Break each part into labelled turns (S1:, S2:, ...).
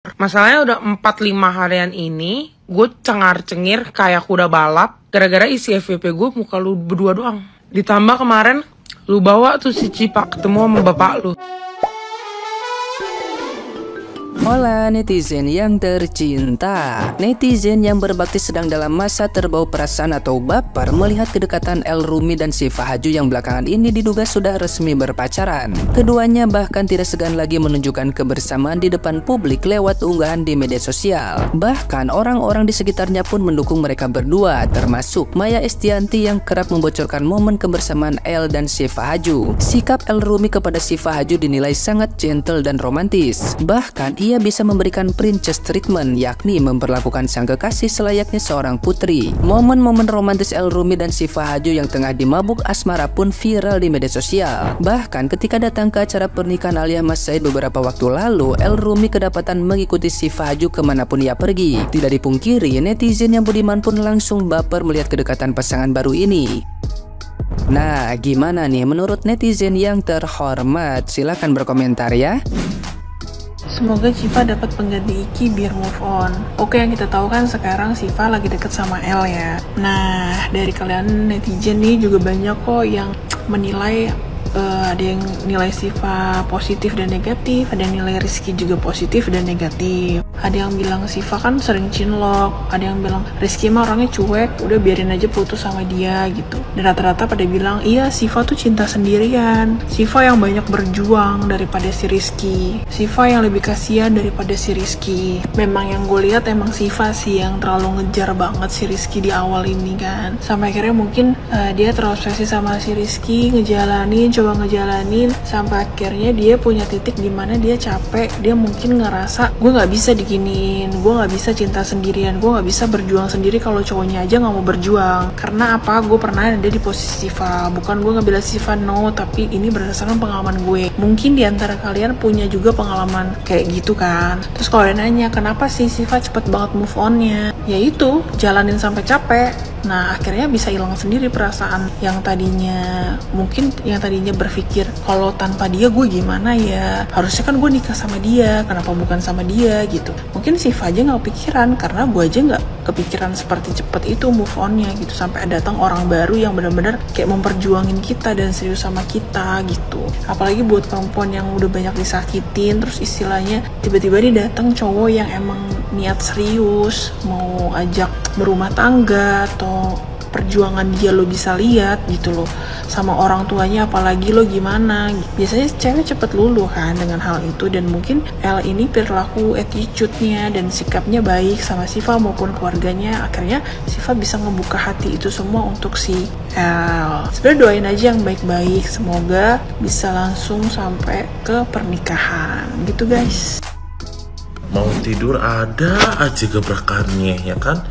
S1: Masalahnya udah 4-5 harian ini gue cengar-cengir kayak kuda balap gara-gara isi FYP gue muka lu berdua doang. Ditambah kemarin lu bawa tuh si Cipa ketemu sama bapak lu.
S2: Hola netizen yang tercinta. Netizen yang berbakti sedang dalam masa terbau perasaan atau baper melihat kedekatan El Rumi dan Syifa Haju yang belakangan ini diduga sudah resmi berpacaran. Keduanya bahkan tidak segan lagi menunjukkan kebersamaan di depan publik lewat unggahan di media sosial. Bahkan orang-orang di sekitarnya pun mendukung mereka berdua, termasuk Maya Estianty yang kerap membocorkan momen kebersamaan El dan Syifa Haju. Sikap El Rumi kepada Syifa Haju dinilai sangat gentle dan romantis. Bahkan ia bisa memberikan princess treatment, yakni memperlakukan sang kekasih selayaknya seorang putri. Momen-momen romantis El Rumi dan Syifa Haju yang tengah dimabuk asmara pun viral di media sosial. Bahkan ketika datang ke acara pernikahan Alia Mas Said beberapa waktu lalu, El Rumi kedapatan mengikuti Syifa Haju kemanapun ia pergi. Tidak dipungkiri, netizen yang budiman pun langsung baper melihat kedekatan pasangan baru ini. Nah, gimana nih menurut netizen yang terhormat? Silahkan berkomentar ya.
S3: Semoga Syifa dapat pengganti Iki biar move on. Oke, yang kita tahu kan sekarang Syifa lagi deket sama El ya. Nah, dari kalian netizen nih juga banyak kok yang menilai, ada yang nilai Syifa positif dan negatif, ada yang nilai Rizky juga positif dan negatif. Ada yang bilang Syifa kan sering cinlok, ada yang bilang Rizky mah orangnya cuek, udah biarin aja putus sama dia gitu. Dan rata-rata pada bilang, iya Syifa tuh cinta sendirian, Syifa yang banyak berjuang daripada si Rizky, Syifa yang lebih kasihan daripada si Rizky. Memang yang gue lihat emang Syifa sih yang terlalu ngejar banget si Rizky di awal ini kan. Sampai akhirnya mungkin dia terobsesi sama si Rizky, coba ngejalanin sampai akhirnya dia punya titik dimana dia capek, dia mungkin ngerasa gue nggak bisa diginiin, gue nggak bisa cinta sendirian, gue nggak bisa berjuang sendiri kalau cowoknya aja nggak mau berjuang. Karena apa? Gue pernah ada di posisi Syifa, bukan gue ngebela Syifa, no, tapi ini berdasarkan pengalaman gue. Mungkin diantara kalian punya juga pengalaman kayak gitu kan. Terus kalau ada nanya kenapa sih Syifa cepet banget move onnya, yaitu jalanin sampai capek. Nah akhirnya bisa hilang sendiri perasaan yang tadinya berpikir kalau tanpa dia gue gimana ya, harusnya kan gue nikah sama dia, kenapa bukan sama dia gitu. Mungkin Syifa aja nggak kepikiran, karena gue aja nggak kepikiran seperti cepet itu move onnya gitu, sampai datang orang baru yang benar-benar kayak memperjuangin kita dan serius sama kita gitu. Apalagi buat perempuan yang udah banyak disakitin, terus istilahnya tiba-tiba nih datang cowok yang emang niat serius mau ajak berumah tangga, atau perjuangan dia lo bisa lihat gitu loh sama orang tuanya, apalagi lo gimana. Biasanya cewek cepet luluh kan dengan hal itu, dan mungkin El ini perilaku attitude-nya dan sikapnya baik sama Syifa maupun keluarganya. Akhirnya Syifa bisa ngebuka hati itu semua untuk si El. Sebenarnya doain aja yang baik-baik, semoga bisa langsung sampai ke pernikahan gitu guys.
S4: Mau tidur ada aja gebrakannya ya kan.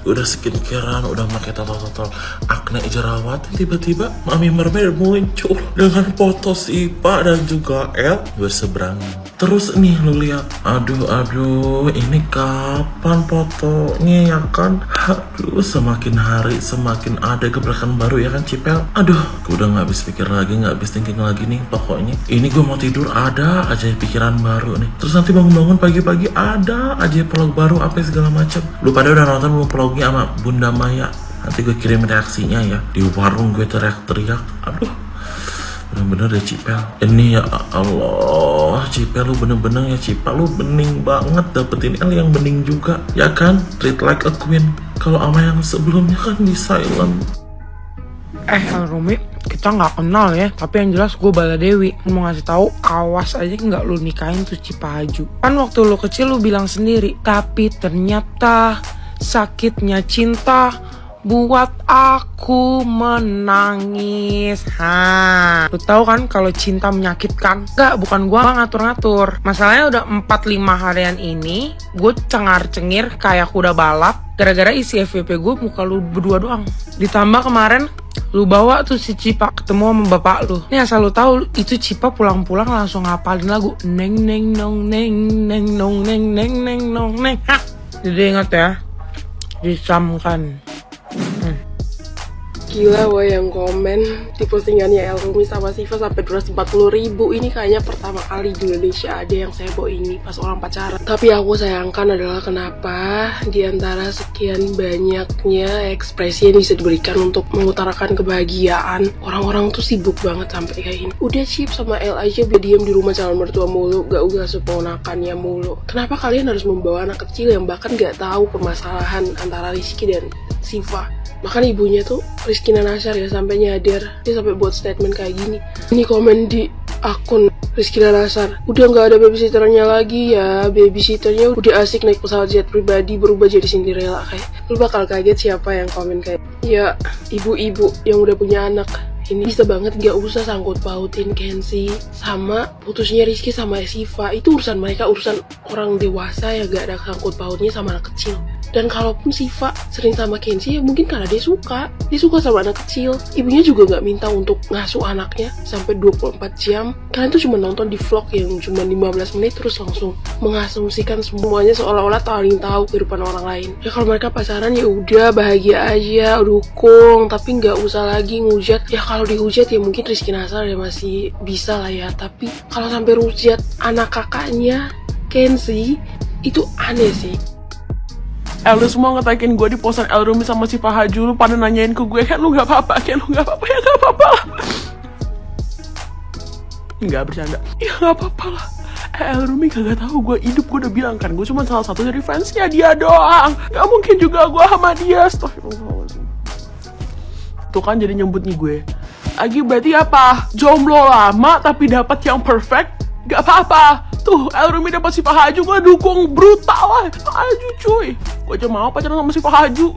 S4: Udah skincarean, udah pakai total akne jerawat, tiba-tiba Mami Mermaid muncul dengan foto Syifa dan juga El berseberangan. Terus nih lu lihat, aduh ini kapan fotonya ya kan. Aduh semakin hari semakin ada gebrakan baru ya kan Cipel. Aduh gue udah gak habis pikir lagi, gak habis thinking lagi nih. Pokoknya ini gue mau tidur ada aja pikiran baru nih. Terus nanti bangun-bangun pagi-pagi ada aja vlog baru apa segala macam. Lu pada udah nonton belum vlognya sama Bunda Maya? Nanti gue kirim reaksinya ya. Di warung gue teriak-teriak. Aduh bener-bener deh Cipel. Ini ya Allah Cipel, lu bener-bener ya Cipel, lu bening banget dapetin El yang bening juga ya kan. Treat like a queen. Kalau sama yang sebelumnya kan di silent.
S1: El Rumi, kita nggak kenal ya, tapi yang jelas gue Bala Dewi mau ngasih tahu, awas aja nggak lu nikahin tuh Syifa Haju. Kan waktu lu kecil lu bilang sendiri, tapi ternyata sakitnya cinta buat aku menangis. Lu tahu kan kalau cinta menyakitkan? Enggak, bukan gua ngatur-ngatur. Masalahnya udah 4-5 harian ini gue cengar-cengir kayak kuda balap gara-gara isi FYP gue muka lu berdua doang. Ditambah kemarin lu bawa tuh si Cipa ketemu sama bapak lu. Nih asal lu tahu, itu Cipa pulang-pulang langsung ngapalin lagu neng neng nong neng neng nong neng neng neng nong neng. Jadi ingat ya, disamkan.
S3: Gila woy yang komen di postingannya El Rumi sama Siva sampai 240.000. Ini kayaknya pertama kali di Indonesia ada yang sebo ini pas orang pacaran. Tapi aku sayangkan adalah kenapa di antara sekian banyaknya ekspresi yang bisa diberikan untuk mengutarakan kebahagiaan, orang-orang tuh sibuk banget sampai kayak ini. Udah Cip sama El aja biar diem di rumah calon mertua mulu, gak ugas ponakannya mulu. Kenapa kalian harus membawa anak kecil yang bahkan gak tahu permasalahan antara Rizky dan Siva? Bahkan ibunya tuh Rizkyna Nasar ya sampai nyadar, dia sampai buat statement kayak gini. Ini komen di akun Rizkyna Nasar, udah nggak ada babysitternya lagi ya, babysitternya udah asik naik pesawat jet pribadi berubah jadi Cinderella. Kayak lu bakal kaget siapa yang komen kayak ya ibu-ibu yang udah punya anak. Ini bisa banget gak usah sangkut pautin Kenzi sama putusnya Rizky sama Siva. Itu urusan mereka, urusan orang dewasa ya, gak ada sangkut pautnya sama anak kecil. Dan kalaupun Siva sering sama Kenzi ya mungkin karena dia suka sama anak kecil. Ibunya juga gak minta untuk ngasuh anaknya sampai 24 jam. Kalian tuh cuma nonton di vlog yang cuma 15 menit terus langsung mengasumsikan semuanya seolah-olah paling tahu kehidupan orang lain. Ya kalau mereka pacaran ya udah bahagia aja, dukung, tapi gak usah lagi ngujat. Ya kalau dihujat ya mungkin Rizky Nasar ya masih bisa lah ya, tapi kalau sampai rujat anak kakaknya Kenzi itu aneh sih.
S5: Lu semua ngetakin gue di posan El Rumi sama Siva Haju, lu pada nanyain ke gue, kan lu gak apa-apa, kan lu gak apa-apa, ya gak apa-apa lah. Enggak bercanda, ya gak apa-apa lah. El Rumi kagak tahu gue hidup, gue udah bilang kan, gue cuma salah satu dari fansnya dia doang. Gak mungkin juga gue sama dia, astagfirullahaladzim. Tuh kan jadi nyebut nih gue. Lagi berarti apa? Jomblo lama tapi dapat yang perfect? Gak apa-apa. Tuh, El Rumi dapat Siva Haju, gue dukung brutal lah. Haju cuy. Gue aja mau pacaran sama Siva Haju.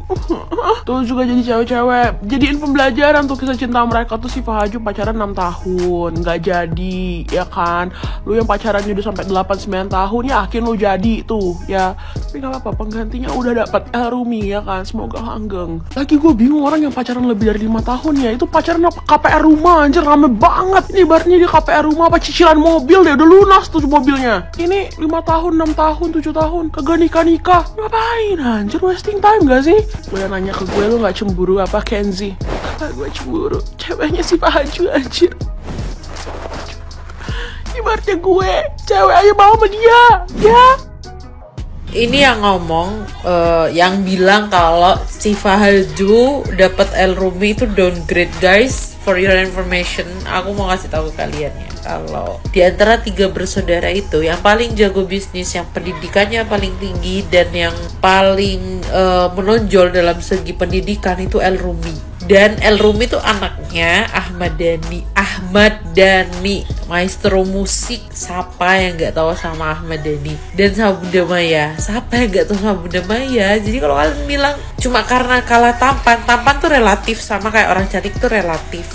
S5: Tuh juga jadi cewek-cewek. Jadiin pembelajaran tuh kisah cinta mereka tuh. Siva Haju pacaran 6 tahun. Gak jadi, ya kan. Lu yang pacarannya udah sampai 8-9 tahun, yakin lu jadi tuh, ya. Tapi gak apa-apa, penggantinya udah dapat El Rumi, ya kan. Semoga langgeng. Lagi gue bingung orang yang pacaran lebih dari 5 tahun ya. Itu pacaran apa KPR rumah, anjir rame banget. Ini ibaratnya di KPR rumah apa cicilan mobil deh. Udah lunas tuh mobilnya. Ini 5 tahun, 6 tahun, 7 tahun kagak nikah-nikah. Ngapain anjir, wasting time gak sih? Gue nanya ke gue, lu gak cemburu apa Kenzi? Kata gue cemburu, ceweknya Siva Haju anjir. Ibaratnya gue, cewek aja mau sama dia, ya.
S6: Ini yang ngomong, yang bilang kalau Siva Haju dapat El Rumi itu downgrade guys. For your information, aku mau kasih tahu kalian ya, kalau di antara 3 bersaudara itu yang paling jago bisnis, yang pendidikannya paling tinggi dan yang paling menonjol dalam segi pendidikan itu El Rumi. Dan El Rumi itu anaknya Ahmad Dhani, maestro musik. Siapa yang nggak tahu sama Ahmad Dhani? Dan sama Bunda Maya. Siapa yang nggak tahu sama Bunda Maya? Jadi kalau kalian bilang cuma karena kalah tampan tuh relatif, sama kayak orang cantik tuh relatif.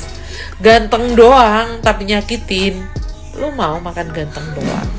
S6: Ganteng doang tapi nyakitin. Lu mau makan ganteng doang?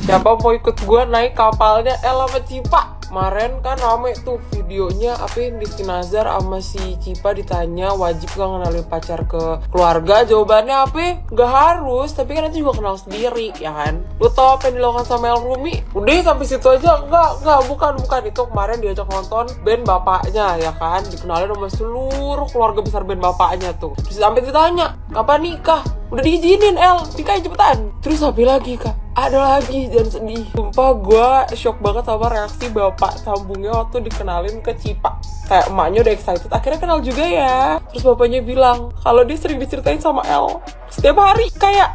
S5: Siapa mau ikut gue naik kapalnya El sama Cipa? Kemarin kan rame tuh videonya, Rizky Nazar sama si Cipa ditanya wajib gak ngenalin pacar ke keluarga. Jawabannya gak harus, tapi kan nanti juga kenal sendiri, ya kan. Lu tau apa yang dilakukan sama El Rumi? Udah sampai situ aja. Enggak, bukan itu kemarin diajak nonton band bapaknya, ya kan, dikenalin sama seluruh keluarga besar band bapaknya tuh. Terus sampai ditanya kapan nikah, udah diizinin El, nikah cepetan. Terus sampai lagi kak, ada lagi, dan sedih. Sumpah gue shock banget sama reaksi bapak sambungnya waktu dikenalin ke Cipa. Kayak emaknya udah excited, akhirnya kenal juga ya. Terus bapaknya bilang kalau dia sering diceritain sama El setiap hari, kayak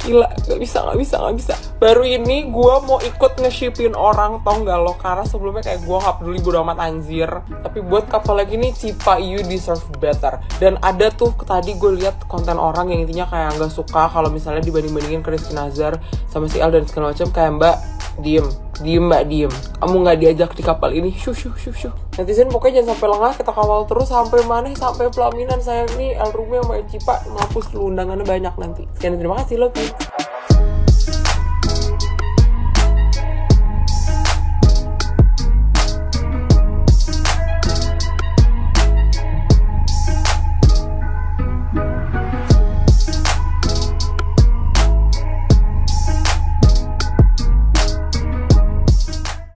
S5: gila, gak bisa. Baru ini gue mau ikut nge-shipin orang, tau gak lo? Karena sebelumnya kayak gue gak peduli, bodo amat anjir. Tapi buat couple lagi nih, Cipa, you deserve better. Dan ada tuh tadi gue lihat konten orang yang intinya kayak gak suka kalau misalnya dibanding-bandingin ke Rizky Nazar sama si El dan segala macam. Kayak mbak, diem. Kamu gak diajak di kapal ini, syuh. Netizen pokoknya jangan sampai lengah, kita kawal terus sampai mana, sampai pelaminan sayang nih El Rumi sama Cipa. Mampus lu, undangannya banyak nanti. Sekian, terima kasih, love you.